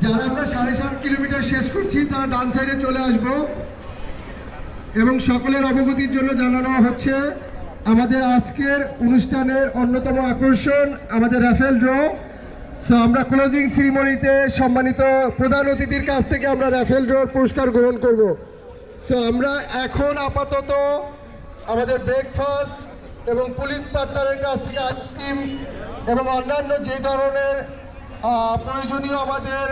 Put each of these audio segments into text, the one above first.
যারা আমরা 7.5 কিলোমিটার শেষ করছি তারা ডান সাইডে চলে আসব এবং সকলের অবগতির জন্য জানানো হচ্ছে আমাদের আজকের অনুষ্ঠানের অন্যতম আকর্ষণ আমাদের রাফেল ড্র। সো আমরা ক্লোজিং সেরিমনিতে সম্মানিত প্রধান অতিথির কাছ থেকে আমরা রাফেল ড্রর পুরস্কার গ্রহণ করব। সো আমরা এখন আপাতত আমাদের ব্রেকফাস্ট এবং পুলিশ পার্টনারের কাছ থেকে আইসক্রিম এবং অন্যান্য যে ধরনের প্রয়োজনীয় আমাদের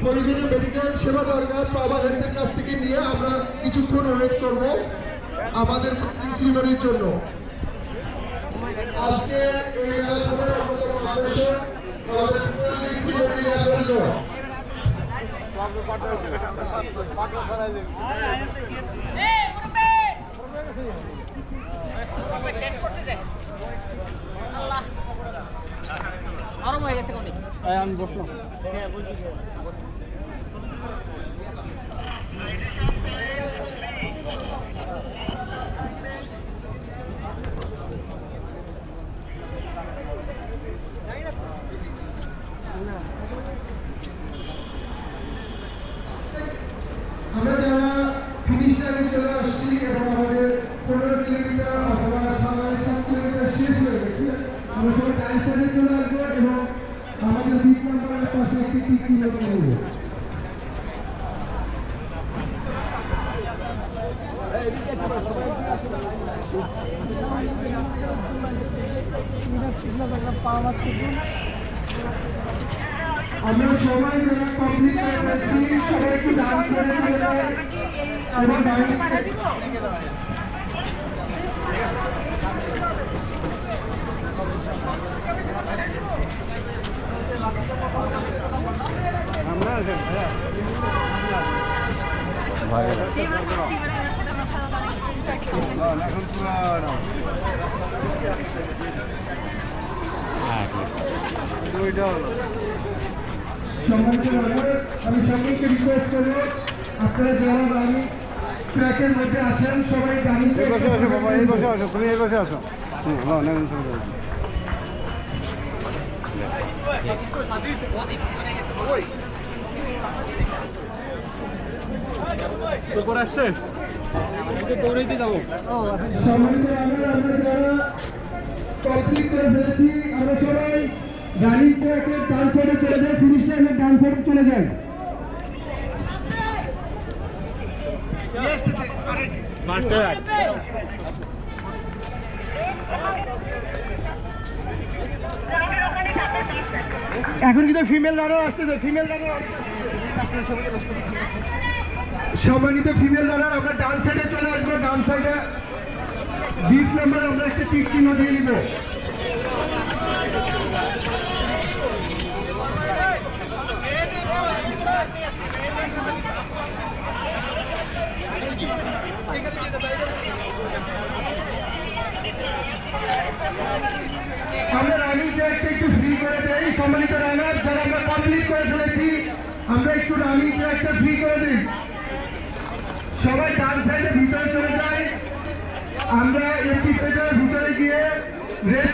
প্রয়োজনীয় মেডিকেল সেবা দরকার বাবা হেলথের কাছ থেকে নিয়ে আমরা কিছুক্ষণ ওয়েট করব আমাদের সেরিমনির জন্য। আজকে এই আকর্ষণ আমাদের সেরিমনি রাফেল ড্র। আমি বসলাম। আমরা যারা ফিনিশ লাইনে চলে আসছি এবং আমাদের 15 কিলোমিটার অথবা 7.5 কিলোমিটার শেষ হয়ে গেছে, আমরা সবাই ডান সাইডে চলে আসবো এবং আমাদের বিগ নাম্বারের পাশে একটি টিক চিহ্ন দিয়ে দেবো। আমরা সবাই যারা কমপ্লিট করে ফেলছি সবাই একটু ডান সাইডে চলে যায় এবং আমি সকলকে রিকোয়েস্ট করবো আপনারা যারা গাড়ি ট্র্যাকের মধ্যে আছেন সবাই গাড়ি তুমি এই বসে আসো। আসছে দৌড়াইতে যাবো। কমপ্লিট করে ফেলেছি আমরা সবাই রানিং ট্র্যাকের ডান সাইডে চলে যাই, ফিনিশ লাইনের ডান সাইডে চলে যাই। এখন কিন্তু ফিমেল রানার আসতেছে, ফিমেল রানার সম্মানিত ফিমেল রানার আমরা ডান সাইডে চলে আসবো। ডান সাইডে 20 নাম্বার আমরা একটা টিক চিহ্ন দিয়ে নিব। আমরা রানিং ট্র্যাকটা একটু ফ্রি করে দেই। সম্মানিত রানার যারা আমরা কমপ্লিট করে ফেলেছি আমরা একটু রানিং ট্র্যাকটা ফ্রি করে দিই। সবাই ডান সাইডে ভিতরে চলে যায়, আমরা এমপি ভিতরে গিয়ে রেস্ট